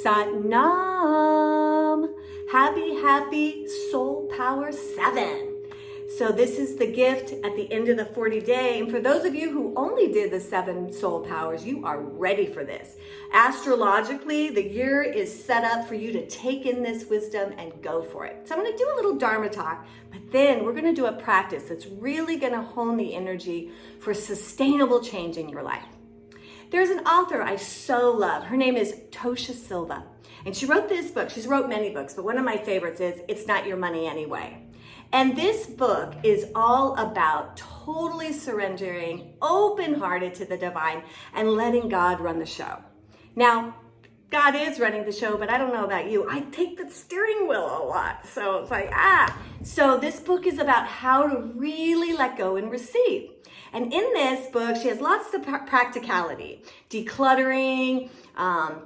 Sat Nam. Happy Soul Power 7. So this is the gift at the end of the 40 day. And for those of you who only did the 7 soul powers, you are ready for this. Astrologically, the year is set up for you to take in this wisdom and go for it. So I'm going to do a little Dharma talk, but then we're going to do a practice that's really going to hone the energy for sustainable change in your life. There's an author I so love. Her name is Tosha Silva. And she wrote this book. She's wrote many books, but one of my favorites is It's Not Your Money Anyway. And this book is all about totally surrendering, open-hearted to the divine, and letting God run the show. Now, God is running the show, but I don't know about you. I take the steering wheel a lot. So it's like, So this book is about how to really let go and receive. And in this book, she has lots of practicality, decluttering,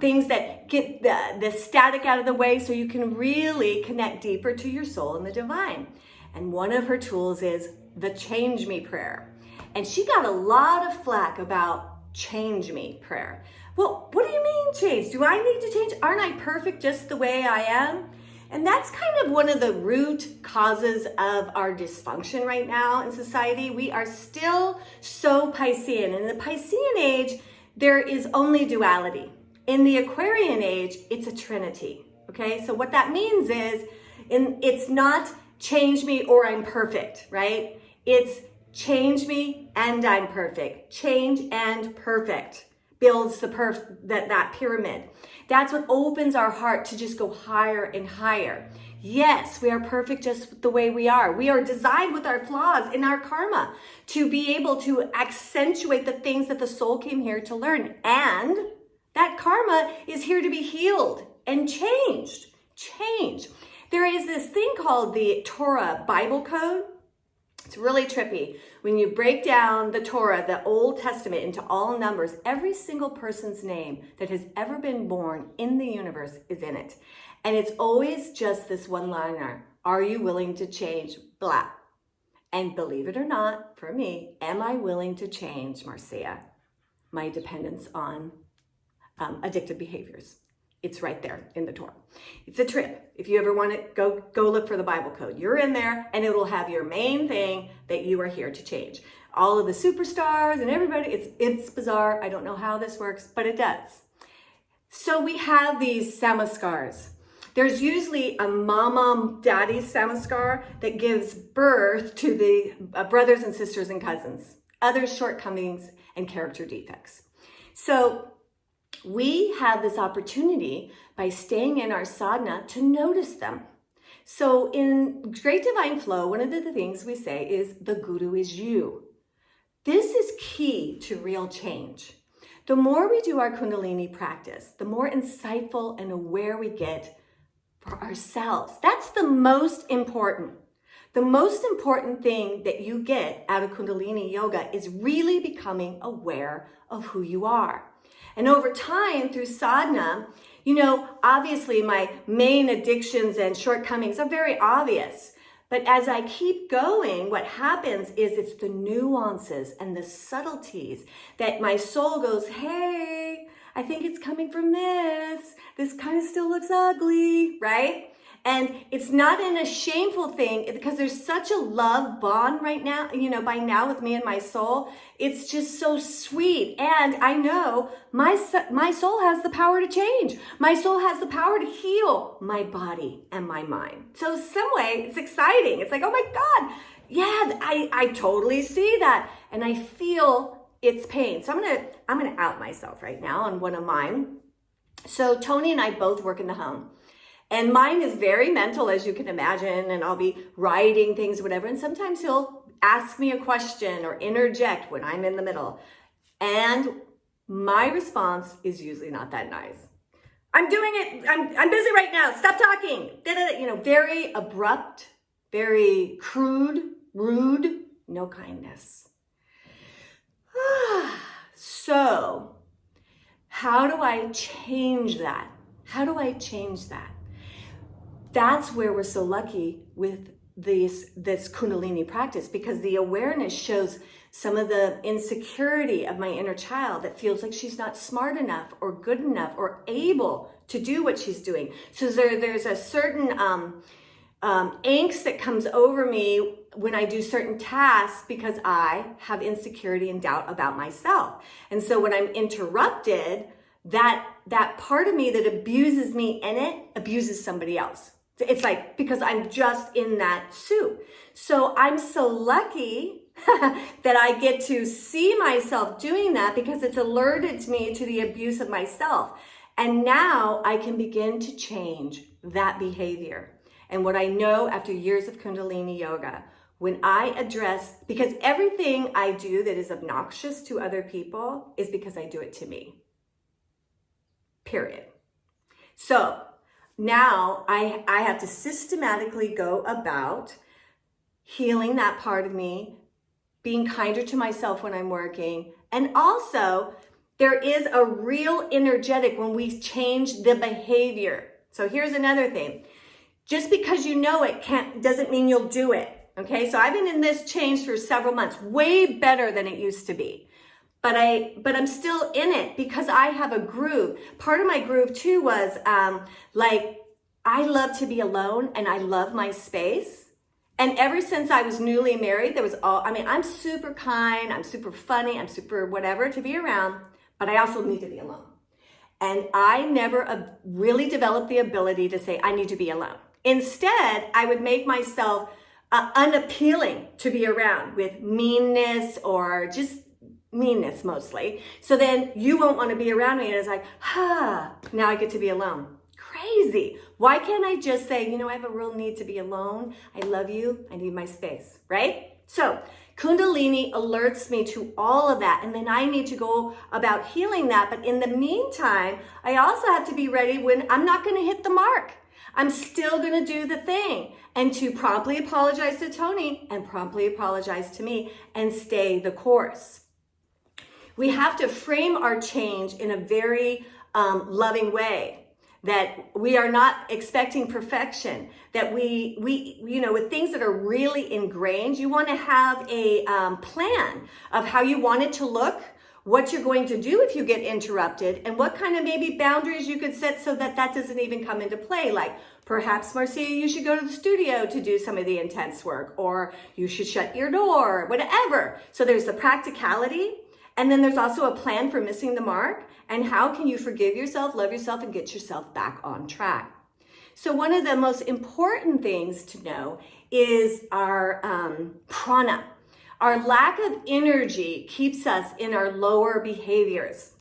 things that get the static out of the way so you can really connect deeper to your soul and the divine. And one of her tools is the Change Me prayer. And she got a lot of flack about Change Me prayer. Well, what do you mean change? Do I need to change? Aren't I perfect just the way I am? And that's kind of one of the root causes of our dysfunction right now in society. We are still so Piscean. In the Piscean age, there is only duality. In the Aquarian age, it's a trinity. Okay, so what that means is it's not change me or I'm perfect, right? It's change me and I'm perfect. Change and perfect builds that pyramid. That's what opens our heart to just go higher and higher. Yes, we are perfect just the way we are. We are designed with our flaws in our karma to be able to accentuate the things that the soul came here to learn. And that karma is here to be healed and changed. Change. There is this thing called the Torah Bible Code. It's really trippy. When you break down the Torah, the Old Testament, into all numbers, every single person's name that has ever been born in the universe is in it. And it's always just this one-liner. Are you willing to change? Blah. And believe it or not, for me, am I willing to change, Marcia, my dependence on addictive behaviors? It's right there in the Torah. It's a trip. If you ever want to go look for the Bible Code. You're in there and it will have your main thing that you are here to change. All of the superstars and everybody, it's bizarre. I don't know how this works, but it does. So we have these samaskars. There's usually a mama, daddy samaskar that gives birth to the brothers and sisters and cousins, other shortcomings and character defects. So we have this opportunity by staying in our sadhana to notice them. So in Great Divine Flow, one of the things we say is the Guru is you. This is key to real change. The more we do our Kundalini practice, the more insightful and aware we get for ourselves. That's the most important. The most important thing that you get out of Kundalini Yoga is really becoming aware of who you are. And over time, through sadhana, obviously my main addictions and shortcomings are very obvious. But as I keep going, what happens is it's the nuances and the subtleties that my soul goes, hey, I think it's coming from this. This kind of still looks ugly, right? And it's not in a shameful thing because there's such a love bond right now, by now with me and my soul. It's just so sweet. And I know my soul has the power to change. My soul has the power to heal my body and my mind. So some way it's exciting. It's like, oh my God, yeah, I totally see that. And I feel its pain. So I'm gonna out myself right now on one of mine. So Tony and I both work in the home. And mine is very mental, as you can imagine, and I'll be writing things, whatever. And sometimes he'll ask me a question or interject when I'm in the middle. And my response is usually not that nice. I'm doing it. I'm busy right now. Stop talking. Very abrupt, very crude, rude, no kindness. So how do I change that? How do I change that? That's where we're so lucky with this Kundalini practice, because the awareness shows some of the insecurity of my inner child that feels like she's not smart enough or good enough or able to do what she's doing. So there's a certain angst that comes over me when I do certain tasks because I have insecurity and doubt about myself. And so when I'm interrupted, that part of me that abuses me in it abuses somebody else. It's like, because I'm just in that soup. So I'm so lucky that I get to see myself doing that, because it's alerted me to the abuse of myself. And now I can begin to change that behavior. And what I know after years of Kundalini yoga, when I address, because everything I do that is obnoxious to other people is because I do it to me. Period. So now I have to systematically go about healing that part of me, being kinder to myself when I'm working. And also, there is a real energetic when we change the behavior. So here's another thing. Just because you know it doesn't mean you'll do it. Okay, so I've been in this change for several months, way better than it used to be. But I'm still in it because I have a groove. Part of my groove too was I love to be alone and I love my space. And ever since I was newly married, I'm super kind, I'm super funny, I'm super whatever to be around, but I also need to be alone. And I never really developed the ability to say, I need to be alone. Instead, I would make myself unappealing to be around with meanness or just meanness mostly. So then you won't want to be around me. And it's like, now I get to be alone. Crazy. Why can't I just say, I have a real need to be alone. I love you. I need my space, right? So Kundalini alerts me to all of that. And then I need to go about healing that. But in the meantime, I also have to be ready when I'm not going to hit the mark. I'm still going to do the thing, and to promptly apologize to Tony and promptly apologize to me and stay the course. We have to frame our change in a very loving way, that we are not expecting perfection, that we with things that are really ingrained, you want to have a plan of how you want it to look, what you're going to do if you get interrupted, and what kind of maybe boundaries you could set so that doesn't even come into play. Like perhaps, Marcia, you should go to the studio to do some of the intense work, or you should shut your door, whatever. So there's the practicality, and then there's also a plan for missing the mark, and how can you forgive yourself, love yourself, and get yourself back on track. So one of the most important things to know is our prana. Our lack of energy keeps us in our lower behaviors.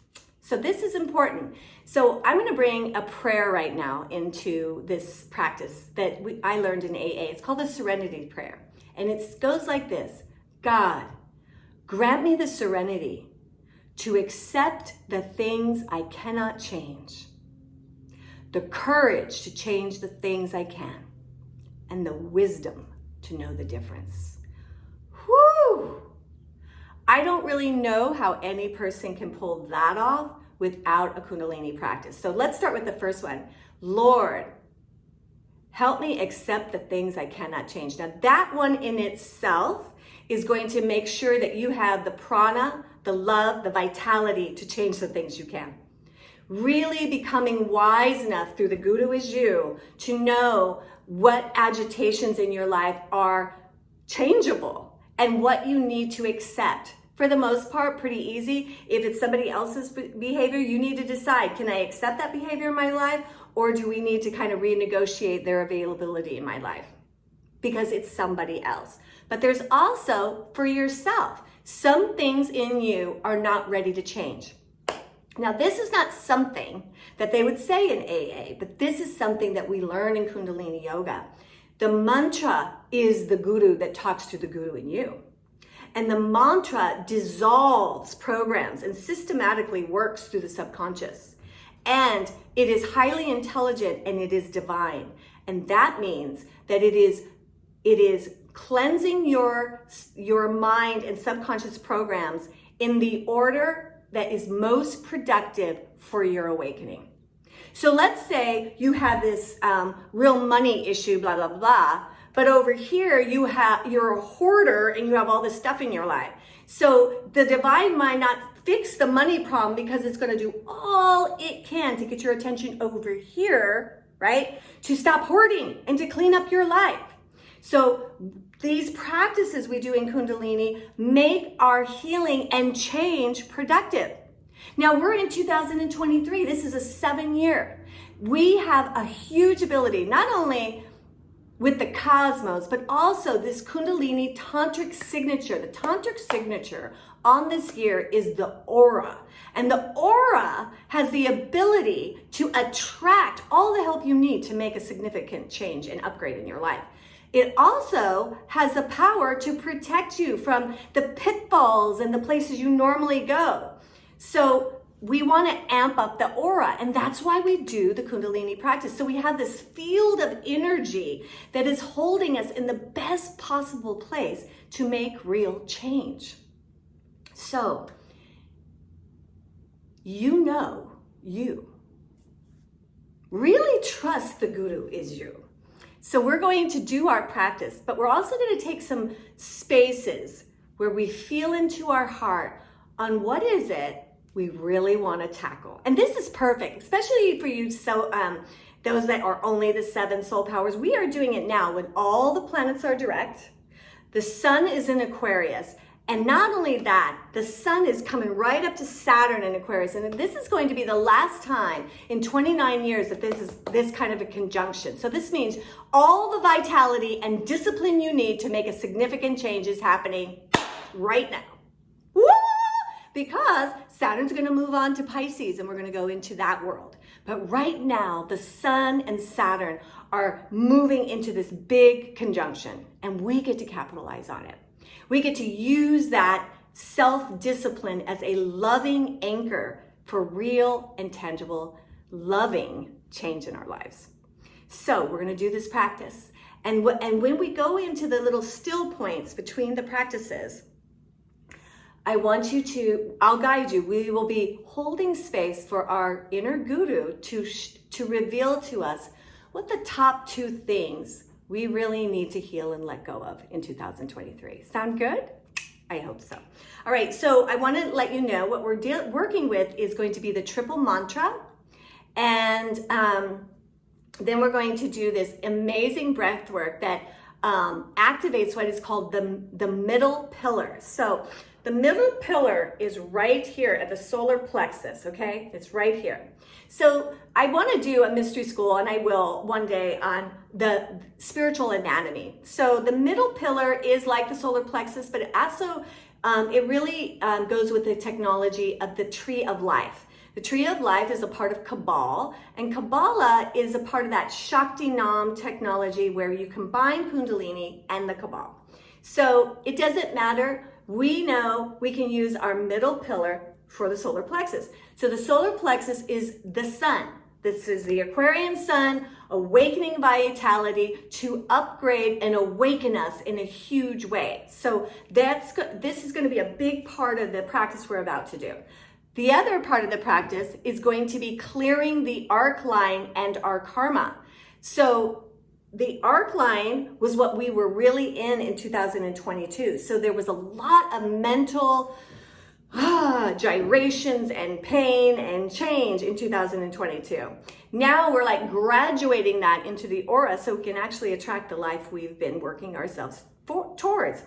So this is important. So I'm going to bring a prayer right now into this practice that I learned in AA. It's called the Serenity Prayer. And it goes like this. God, grant me the serenity to accept the things I cannot change, the courage to change the things I can, and the wisdom to know the difference. Whew! I don't really know how any person can pull that off without a Kundalini practice. So let's start with the first one. Lord, help me accept the things I cannot change. Now that one in itself is going to make sure that you have the prana, the love, the vitality to change the things you can. Really becoming wise enough through the Guru is you to know what agitations in your life are changeable and what you need to accept. For the most part, pretty easy. If it's somebody else's behavior, you need to decide, can I accept that behavior in my life, or do we need to kind of renegotiate their availability in my life? Because it's somebody else. But there's also, for yourself, some things in you are not ready to change. Now, this is not something that they would say in AA, but this is something that we learn in Kundalini Yoga. The mantra is the Guru that talks to the Guru in you. And the mantra dissolves programs and systematically works through the subconscious. And it is highly intelligent and it is divine. And that means that it is cleansing your mind and subconscious programs in the order that is most productive for your awakening. So let's say you have this real money issue, blah, blah, blah, But over here, you're a hoarder and you have all this stuff in your life. So the divine might not fix the money problem because it's going to do all it can to get your attention over here, right? To stop hoarding and to clean up your life. So these practices we do in Kundalini make our healing and change productive. Now we're in 2023. This is a 7-year. We have a huge ability, not only with the cosmos, but also this Kundalini tantric signature. The tantric signature on this year is the aura. And the aura has the ability to attract all the help you need to make a significant change and upgrade in your life. It also has the power to protect you from the pitfalls and the places you normally go. So we want to amp up the aura, and that's why we do the Kundalini practice. So we have this field of energy that is holding us in the best possible place to make real change. So, you really trust the Guru is you. So we're going to do our practice, but we're also going to take some spaces where we feel into our heart on what is it we really want to tackle. And this is perfect, especially for you, so those that are only the 7 soul powers. We are doing it now when all the planets are direct. The sun is in Aquarius. And not only that, the sun is coming right up to Saturn in Aquarius. And this is going to be the last time in 29 years that this is this kind of a conjunction. So this means all the vitality and discipline you need to make a significant change is happening right now. Woo! Because Saturn's going to move on to Pisces and we're going to go into that world. But right now, the sun and Saturn are moving into this big conjunction and we get to capitalize on it. We get to use that self-discipline as a loving anchor for real and tangible, loving change in our lives. So we're going to do this practice. And when we go into the little still points between the practices, I'll guide you. We will be holding space for our inner guru to reveal to us what the top 2 things we really need to heal and let go of in 2023. Sound good? I hope so. All right, so I want to let you know what we're working with is going to be the triple mantra. And then we're going to do this amazing breath work that activates what is called the middle pillar. So the middle pillar is right here at the solar plexus, okay? It's right here. So I want to do a mystery school, and I will one day, on the spiritual anatomy. So the middle pillar is like the solar plexus, but it also, it really goes with the technology of the tree of life. The tree of life is a part of Kabbalah, and Kabbalah is a part of that Shakti Nam technology where you combine Kundalini and the Kabbalah. So it doesn't matter. We know we can use our middle pillar for the solar plexus. So the solar plexus is the sun. This is the Aquarian sun awakening vitality to upgrade and awaken us in a huge way. So this is going to be a big part of the practice we're about to do. The other part of the practice is going to be clearing the arc line and our karma. So the arc line was what we were really in 2022. So there was a lot of mental gyrations and pain and change in 2022. Now we're like graduating that into the aura so we can actually attract the life we've been working ourselves towards.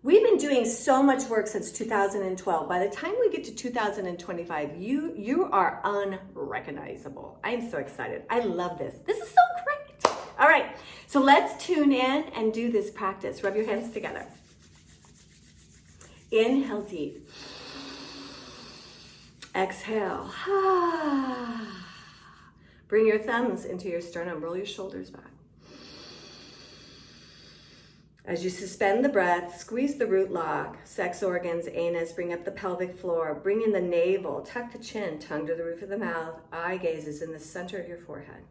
We've been doing so much work since 2012. By the time we get to 2025, you are unrecognizable. I'm so excited. I love this. This is so great. All right, so let's tune in and do this practice. Rub your hands together. Inhale deep. Exhale. Bring your thumbs into your sternum. Roll your shoulders back. As you suspend the breath, squeeze the root lock, sex organs, anus, bring up the pelvic floor, bring in the navel, tuck the chin, tongue to the roof of the mouth, eye gaze is in the center of your forehead.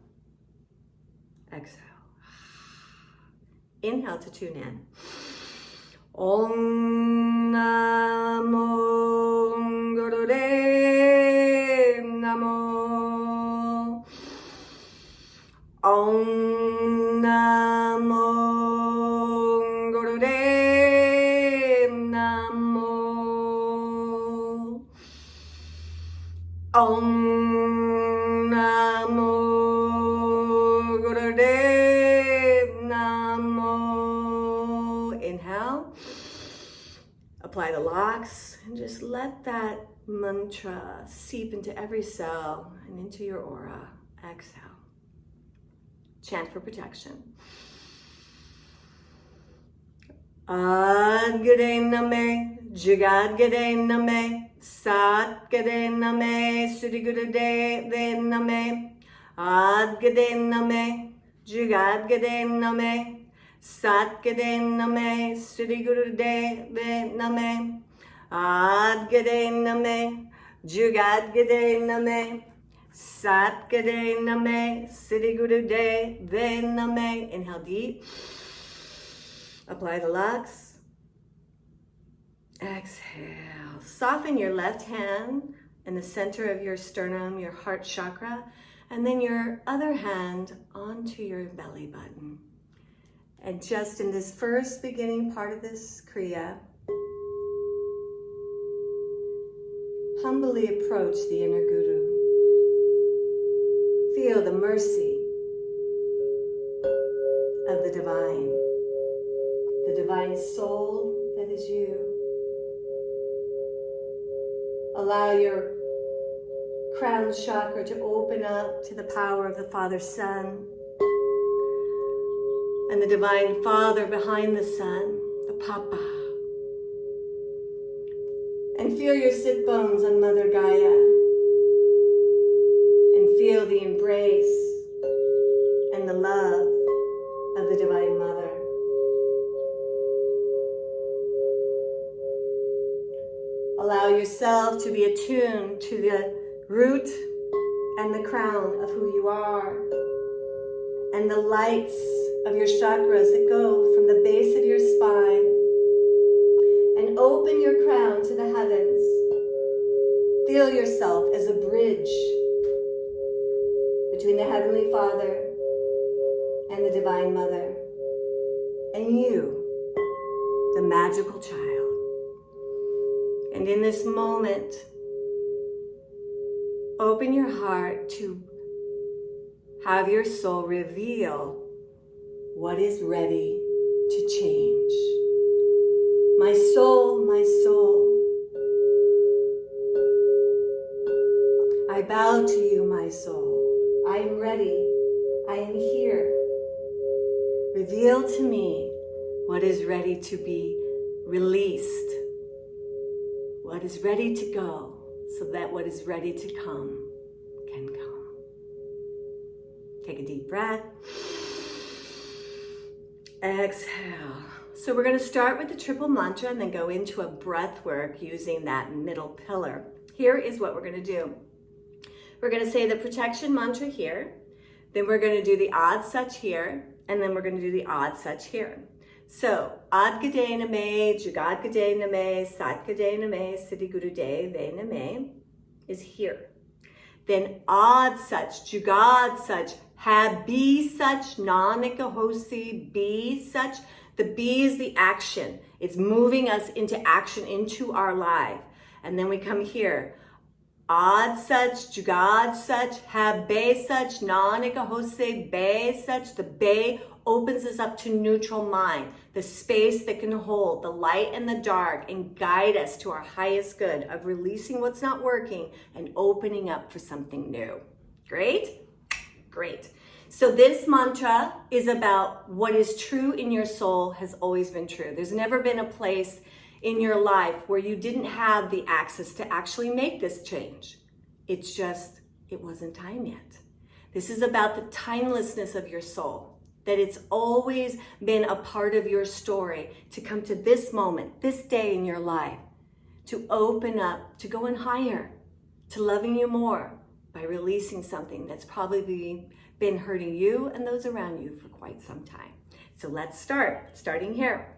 Exhale. Inhale to tune in. Om Namo Gurudev Namo. Om Namo Om Namo Gurudev Namo. Inhale. Apply the locks and just let that mantra seep into every cell and into your aura. Exhale. Chant for protection. Ad Gade Name, Jagad Gade Name, Sat Gade Name, Siddhi Gurudev Name, Ad Gade Name, Jagad Gade Name, Sat Gade Name, Siddhi Gurudev Name, Ad Gade Name, Jagad Gade Name, Sat Gade Name, Siddhi Gurudev Name. Inhale deep. Apply the locks. Exhale. Soften your left hand in the center of your sternum, your heart chakra, and then your other hand onto your belly button. And just in this first beginning part of this Kriya, humbly approach the inner Guru. Feel the mercy of the divine soul that is you. Allow your crown chakra to open up to the power of the Father Sun and the Divine Father behind the Sun, the Papa. And feel your sit bones on Mother Gaia and feel the embrace and the love of the Divine Mother. Allow yourself to be attuned to the root and the crown of who you are and the lights of your chakras that go from the base of your spine, and open your crown to the heavens. Feel yourself as a bridge between the Heavenly Father and the Divine Mother, and you, the magical child. And in this moment, open your heart to have your soul reveal what is ready to change. My soul, I bow to you, my soul. I am ready. I am here. Reveal to me what is ready to be released, what is ready to go, so that what is ready to come can come. Take a deep breath. Exhale. So we're going to start with the triple mantra and then go into a breath work using that middle pillar. Here is what we're going to do. We're going to say the protection mantra here, then we're going to do the Ad Sach here, and then we're going to do the Ad Sach here. So, Ad Gade Name, Jagad Gade Name, Sat Gade Name, Siddhi Gurudev Name is here. Then Ad Sach, Jagad Sach, Have Be Sach, Nanak Hosi, Be Sach. The B is the action. It's moving us into action, into our life. And then we come here. Ad Sach, Jagad Sach, Have Be Sach, Nanak Hosi, Be Sach. The Be opens us up to neutral mind, the space that can hold the light and the dark and guide us to our highest good of releasing what's not working and opening up for something new. Great? Great. So this mantra is about what is true in your soul has always been true. There's never been a place in your life where you didn't have the access to actually make this change. It's just, it wasn't time yet. This is about the timelessness of your soul, that it's always been a part of your story to come to this moment, this day in your life, to open up, to go in higher, to loving you more by releasing something that's probably been hurting you and those around you for quite some time. So let's start, starting here.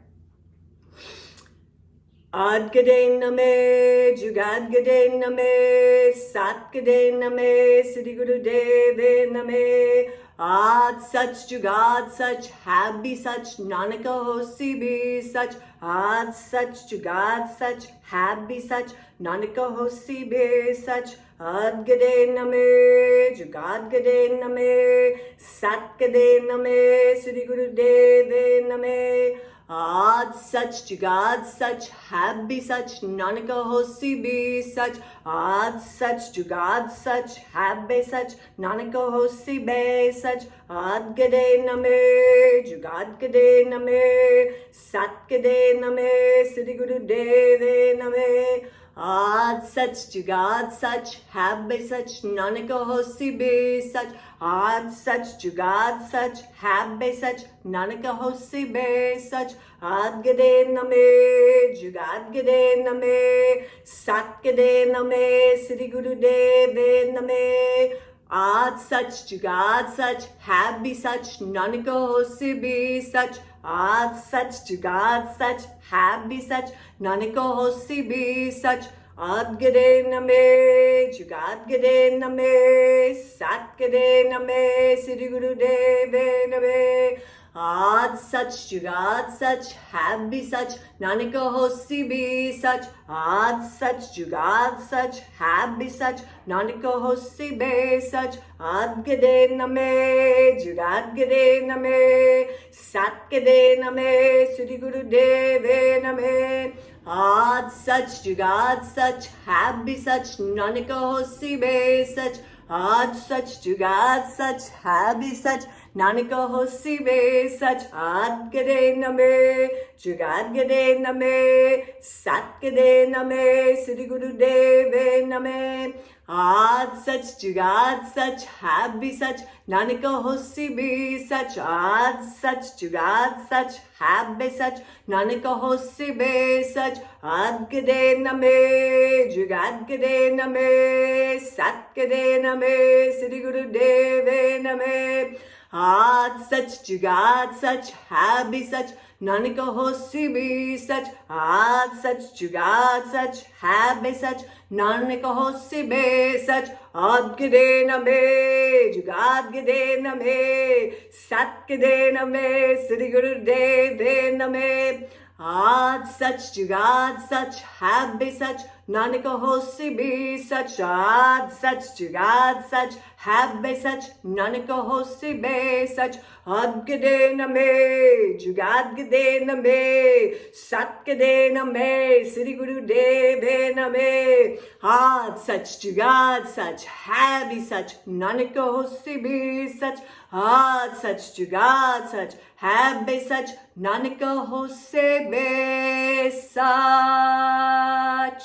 Ad Gade Name, Jagad Gade Name, Sat Gade Name, Siddhi Gurudev Name, Ad Sach Jugad Sach, Happy Sach, Nanaka Hosi Be Sach, Ad Sach Jugad Sach, Happy Sach, Nanaka Hosi Be Sach, Ad Gade Name, Jugad Gade Name, Sat Gade Name, Sri Guru Deve Name, Ad Sach Jugad Sach, Happy Sach, Nanaka Hosi Be Sach, Ad Sach Jugad Sach, Happy Sach, Nanaka Hosi Be Sach, Ad Gade Name, Jugad Gade Name, Sat Gade Name, Sri Guru Deve Name, Ad Sach Jugad Sach, Happy Sach, Nanaka Hosi Be Sach, Ad Sach Jugad Sach, Happy Sach, Nanaka Hosi Be Sach, Ad Gade Name, Jugad Gade Name, Sat Gade Name, Sri Guru Deve Name, Ad Sach Jugad Sach, Happy Sach, Nanaka Hosi Be Sach, Ad Sach Jugad Sach, Happy Sach, Nanaka Hosi Be Sach, Ad Gade Name, Jugad Gade Name, Sat Gade Name, Sri Guru Deve Name, Ad Sach Jugad Sach, Happy Sach, Nanaka Hosi Be Sach, Ad Sach Jugad Sach, Happy Sach, Nanaka Hosi Be Sach, Ad Gade Name, Jugad Gade Name, Sat Gade Name, Sri Guru Deve Name, Ad Sach Jugad Sach, Happy Sach, Nanaka Hosi Be Sach, Ad Sach Jugad Sach, Happy Sach, Nanaka Hosi Be Sach, Ad Gade Name, Jugad Gade Name, Sat Gade Name, Sri Guru Deve Name, Ad Sach Jugad Sach, Happy Sach, Nanaka Hosi Be Sach, Ad Sach Jugad Sach, Happy Sach, Nanaka Hosi Be Sach, Ad Gade Name, Jugad Gade Name, Sat Gade Name, Sri Guru Deve Name, Ad Sach Jugad Sach, Happy Sach, Nanaka Hosi Be Sach, Ad Sach Jugad Sach, Happy Sach, Nanaka Hosi Be Sach, Ad Gade Name, Jugad Gade Name, Sat Gade Name, Sri Guru Deve Name, Ad Sach Jugad Sach, Happy Sach, Nanaka Hosi Be Sach, Ad Sach Jugad Sach, Happy Sach, Nanaka Hosi Be Sach, Ad Gade Name, Jugad Gade Name, Sat Gade Name, Sri Guru Deve Name, Ad Sach Jugad Sach, Happy Sach, Nanaka Hosi Be Sach, Ad Sach Jugad Sach, Happy Sach, Nanaka Hosi Be Sach.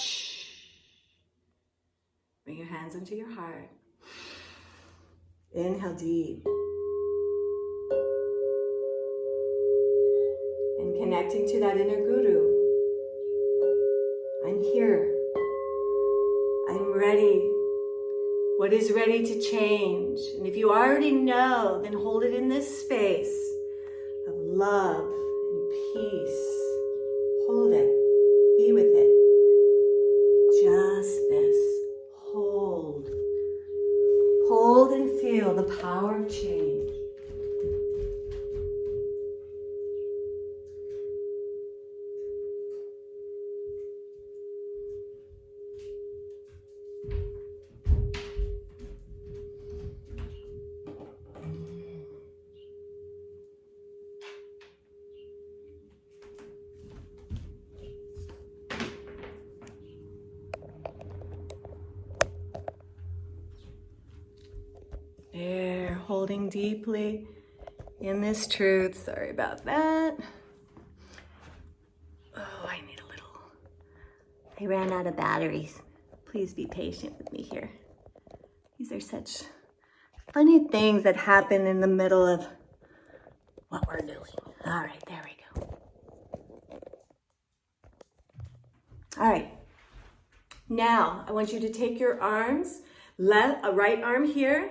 Bring your hands into your heart. Inhale deep. And connecting to that inner guru. I'm here. I'm ready. What is ready to change? And if you already know, then hold it in this space of love and peace. Hold it. Be with it. Just this. Hold. Hold and feel the power of change. There, holding deeply in this truth. Sorry about that. Oh, I need a little. I ran out of batteries. Please be patient with me here. These are such funny things that happen in the middle of what we're doing. All right, there we go. All right. Now, I want you to take your arms, right arm here,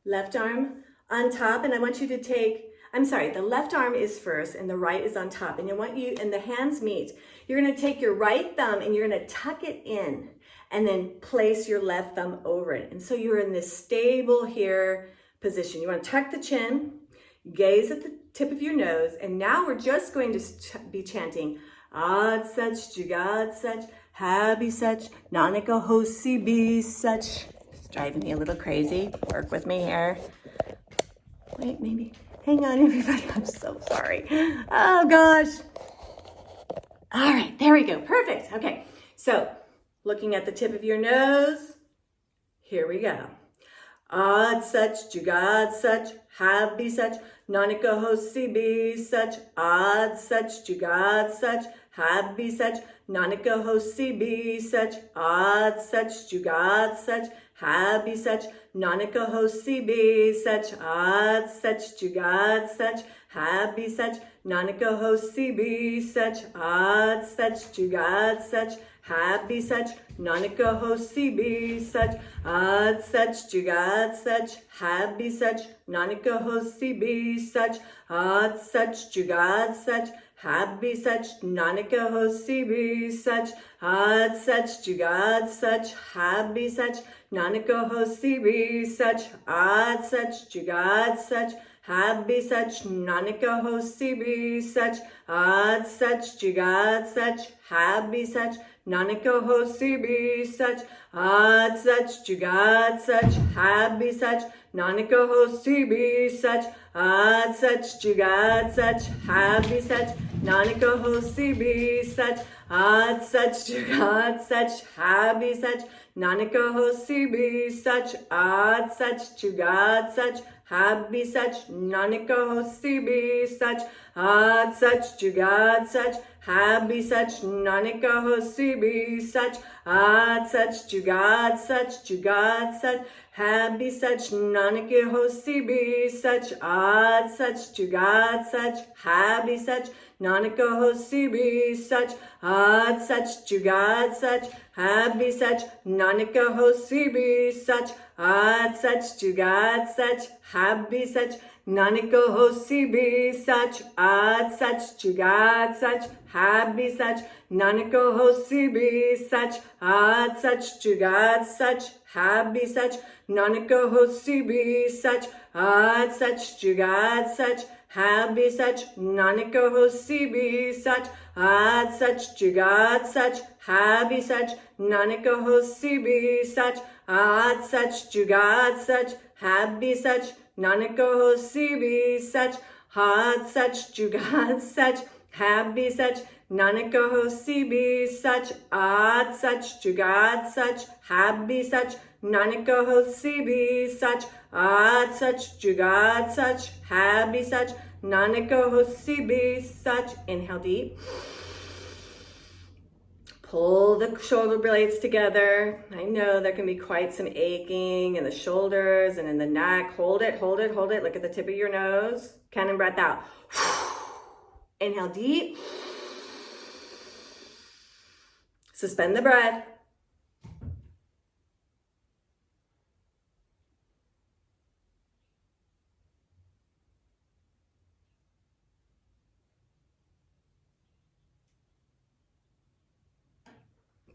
left arm on top, and I want you to take, the left arm is first and the right is on top, and and the hands meet. You're gonna take your right thumb and you're gonna tuck it in and then place your left thumb over it. And so you're in this stable here position. You want to tuck the chin, gaze at the tip of your nose, and now we're just going to be chanting Ad Sach, Jagad Sach, Happy Sach, Nanaka Hosi Be Sach. It's driving me a little crazy. Work with me here. Wait, maybe. Hang on, everybody. I'm so sorry. Oh, gosh. All right, there we go. Perfect. Okay, so looking at the tip of your nose, here we go. Ad Sach, Jagad Sach, Happy Sach, Nanaka Hosi Be Sach, Ad Sach, Jagad Sach, Happy Sach, Nanaka Hosi Be Sach, Ad Sach, Jagad Sach, Happy Sach, Nanaka Hosi Be Sach, Ad Sach, Jagad Sach, Happy Sach, Nanaka Hosi Be Sach, Ad Sach, Jagad Sach, Happy Sach, Nanaka Hosi Be Sach, Ad Sach, Jagad Sach, Happy Sach, Nanaka Hosi Be Sach, Ad Sach, Jagad Sach, Happy Sach, Nanaka Hosi Be Sach, Ad Sach, Jagad Sach, Happy Sach, Nanaka Hosi Be Sach, Ad Sach, Jagad Sach, Happy Sach, Nanaka Hosi Be Sach, Ad Sach, Jagad Sach, Happy Sach, Nanaka Hosi Be Sach, Ad Sach, Jagad Sach, Happy Sach, Nanaka Hosi Be Sach, Ad Sach, Jagad Sach, Happy Sach, Nanaka Hosi Be Sach, Ad Sach, Jagad Sach, Happy Sach, Nanaka Hosi Be Sach, Ad Sach, Jagad Sach, Happy Sach, Nanaka Hosi Be Sach, Ad Sach, Jagad Sach, Happy Sach, Nanaka Hosi Be Sach, Ad Sach, Jagad Sach, Jagad Sach, Happy Sach, Nanaka Hosi Be Sach, Ad Sach, Jagad Sach, Happy Sach, Nanaka Hosi Be Sach, Ad Sach, Jagad Sach, Happy Sach, Nanaka Hosi Be Sach, Ad Sach, Jagad Sach, Happy Sach, Nanaka Hosi Be Sach, Ad Sach, Jagad Sach, Happy Sach, Nanaka Hosi Be Sach, Ad Sach, Jagad Sach, Happy Sach, Nanaka Hosi Be Sach, Ad Sach, Jagad Sach, Happy Sach, Nanaka Hosi Be Sach, Ad Sach, Jagad Sach, Happy Sach, Nanaka Hosi Be Sach, Ad Sach, Jagad Sach, Happy Sach, Nanaka Hosi Be Sach, Ad Sach, Jagad Sach, Happy Sach, Nanaka Hosi Be Sach, Ad Sach, Jagad Sach, Happy Sach, Nanaka Hosi Be Sach, Ad Sach, Jagad Sach, Happy Sach, Nanaka Hosi Be Sach. Inhale deep. Pull the shoulder blades together. I know there can be quite some aching in the shoulders and in the neck. Hold it, hold it, hold it. Look at the tip of your nose. Count and breath out. Inhale deep. Suspend the breath.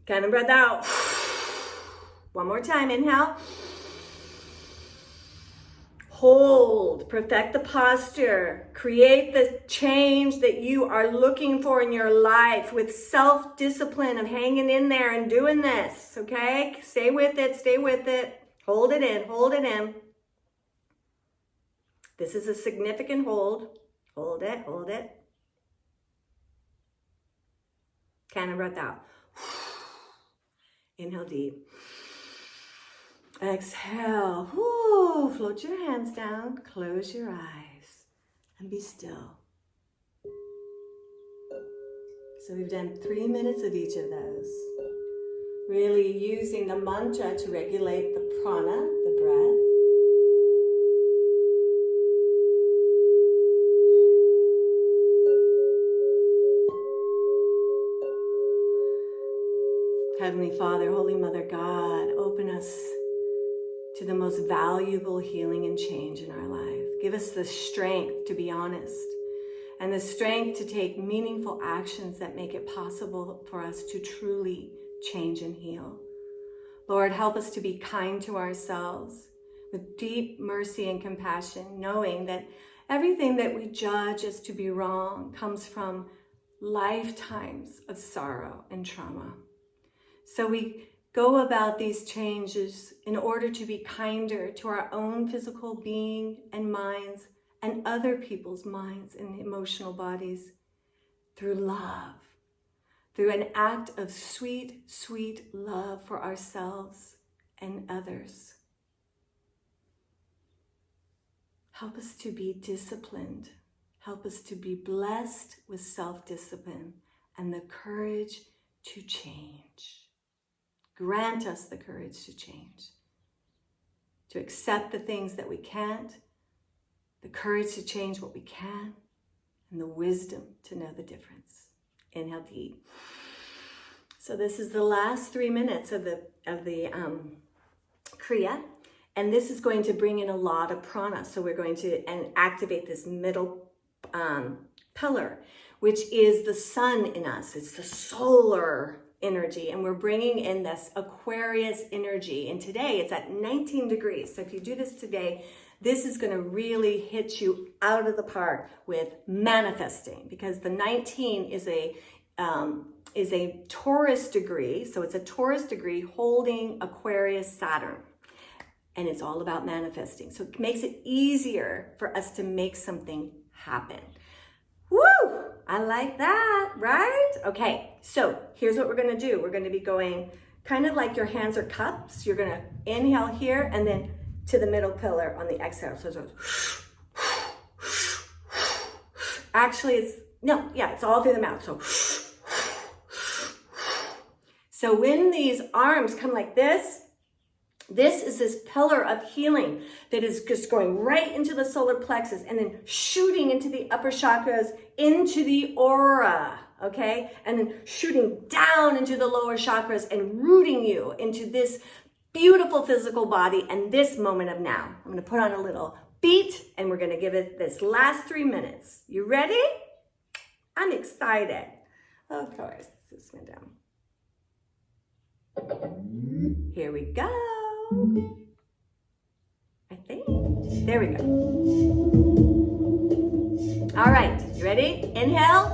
Count and breath out. One more time, inhale. Hold, perfect the posture. Create the change that you are looking for in your life with self-discipline of hanging in there and doing this, okay? Stay with it, stay with it. Hold it in, hold it in. This is a significant hold. Hold it, hold it. Count and breath out. Inhale deep. Exhale. Woo. Float your hands down. Close your eyes and be still. So we've done 3 minutes of each of those. Really using the mantra to regulate the prana, the breath. Heavenly Father, Holy Mother God, open us to the most valuable healing and change in our life. Give us the strength to be honest and the strength to take meaningful actions that make it possible for us to truly change and heal. Lord, help us to be kind to ourselves. with deep mercy and compassion, knowing that everything that we judge as to be wrong comes from lifetimes of sorrow and trauma. So we go about these changes in order to be kinder to our own physical being and minds and other people's minds and emotional bodies through love, through an act of sweet, sweet love for ourselves and others. Help us to be disciplined. Help us to be blessed with self-discipline and the courage to change. Grant us the courage to change, to accept the things that we can't, the courage to change what we can, and the wisdom to know the difference. Inhale deep. So this is the last 3 minutes of the Kriya, and this is going to bring in a lot of prana. So we're going to activate this middle pillar, which is the sun in us. It's the solar energy, and we're bringing in this Aquarius energy. And today it's at 19 degrees. So if you do this today, this is going to really hit you out of the park with manifesting, because the 19 is a Taurus degree. So it's a Taurus degree holding Aquarius Saturn, and it's all about manifesting. So it makes it easier for us to make something happen. Woo! I like that, right? Okay, so here's what we're gonna do. We're gonna be going kind of like your hands are cups. You're gonna inhale here and then to the middle pillar on the exhale. So it's actually it's all through the mouth. So when these arms come like this is this pillar of healing that is just going right into the solar plexus and then shooting into the upper chakras, into the aura, okay? And then shooting down into the lower chakras and rooting you into this beautiful physical body and this moment of now. I'm gonna put on a little beat and we're gonna give it this last 3 minutes. You ready? I'm excited. Of course, this went down. Here we go. I think. There we go. All right, you ready? Inhale.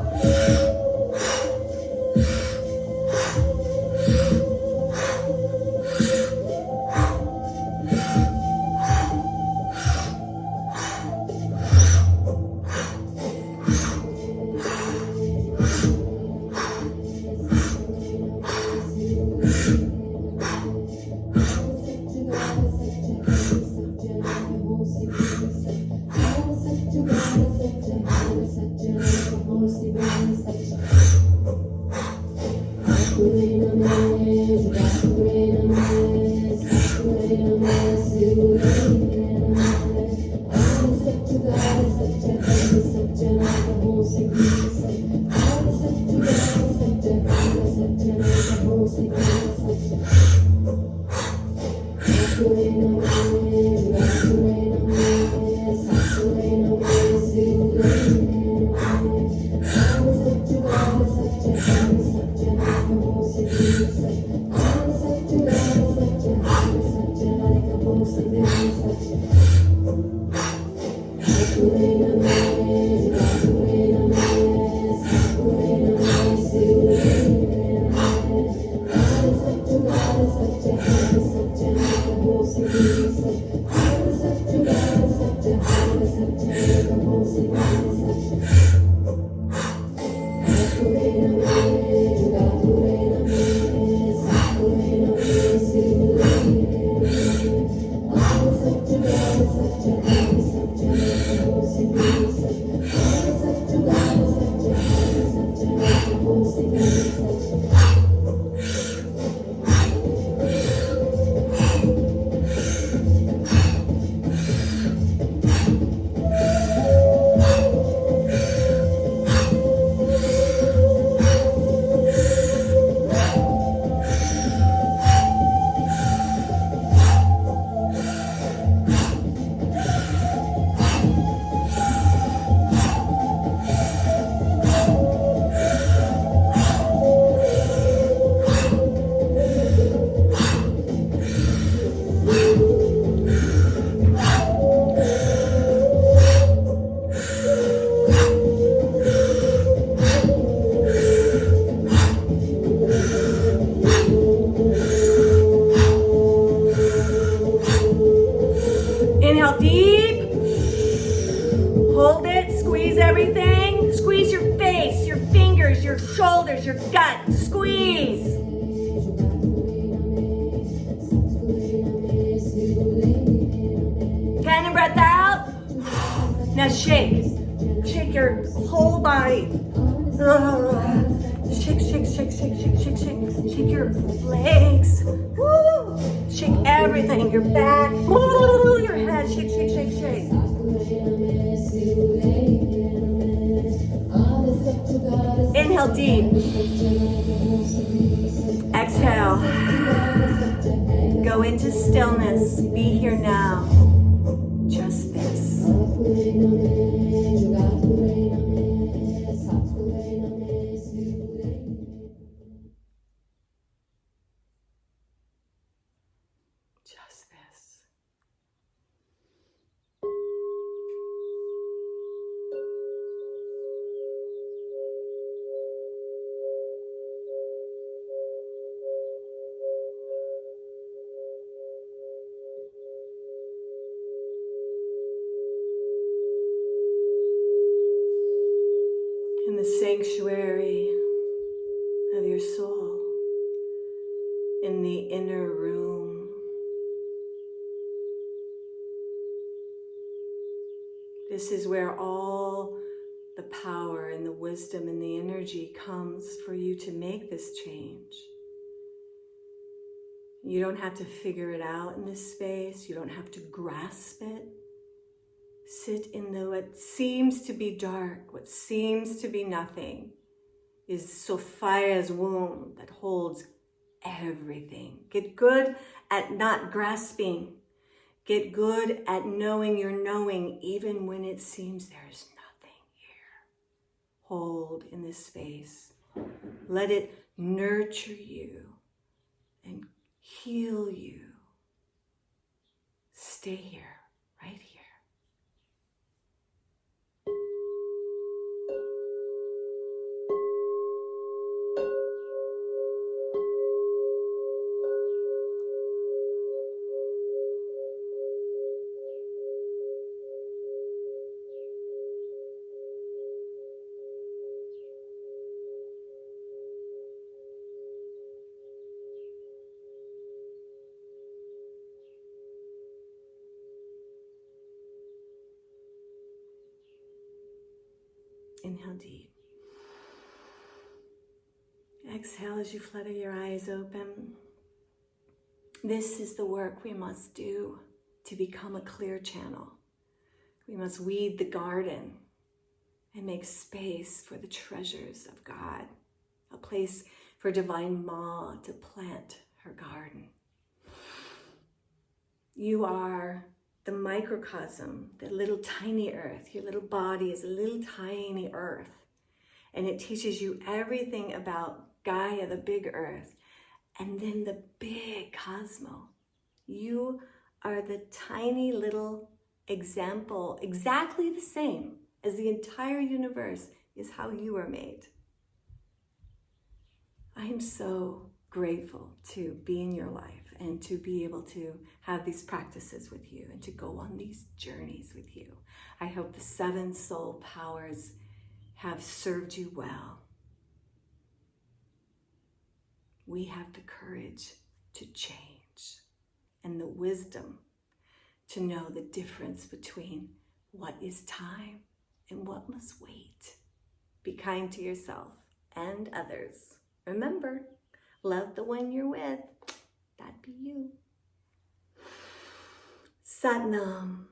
your gut. Squeeze. Cannon breath out. Now shake. Shake your whole body. Shake, shake, shake, shake, shake, shake, shake. Shake your legs. Woo. Shake everything. Your back. Woo. Your head. Shake, shake, shake, shake. Inhale deep. Exhale. Go into stillness. Be here now. Just this. Just this. In the sanctuary of your soul, in the inner room, this is where all the power and the wisdom and the energy comes for you to make this change. You don't have to figure it out in this space. You don't have to grasp it. Sit in what seems to be dark, what seems to be nothing, is Sophia's womb that holds everything. Get good at not grasping. Get good at knowing you're knowing even when it seems there's nothing here. Hold in this space. Let it nurture you and heal you. Stay here, right here. Inhale deep. Exhale as you flutter your eyes open. This is the work we must do to become a clear channel. We must weed the garden and make space for the treasures of God, a place for Divine Ma to plant her garden. You are the microcosm, the little tiny earth. Your little body is a little tiny earth. And it teaches you everything about Gaia, the big earth, and then the big cosmos. You are the tiny little example, exactly the same as the entire universe is how you are made. I am so grateful to be in your life and to be able to have these practices with you and to go on these journeys with you. I hope the 7 soul powers have served you well. We have the courage to change and the wisdom to know the difference between what is time and what must wait. Be kind to yourself and others. Remember, love the one you're with. That be you. Sat Nam.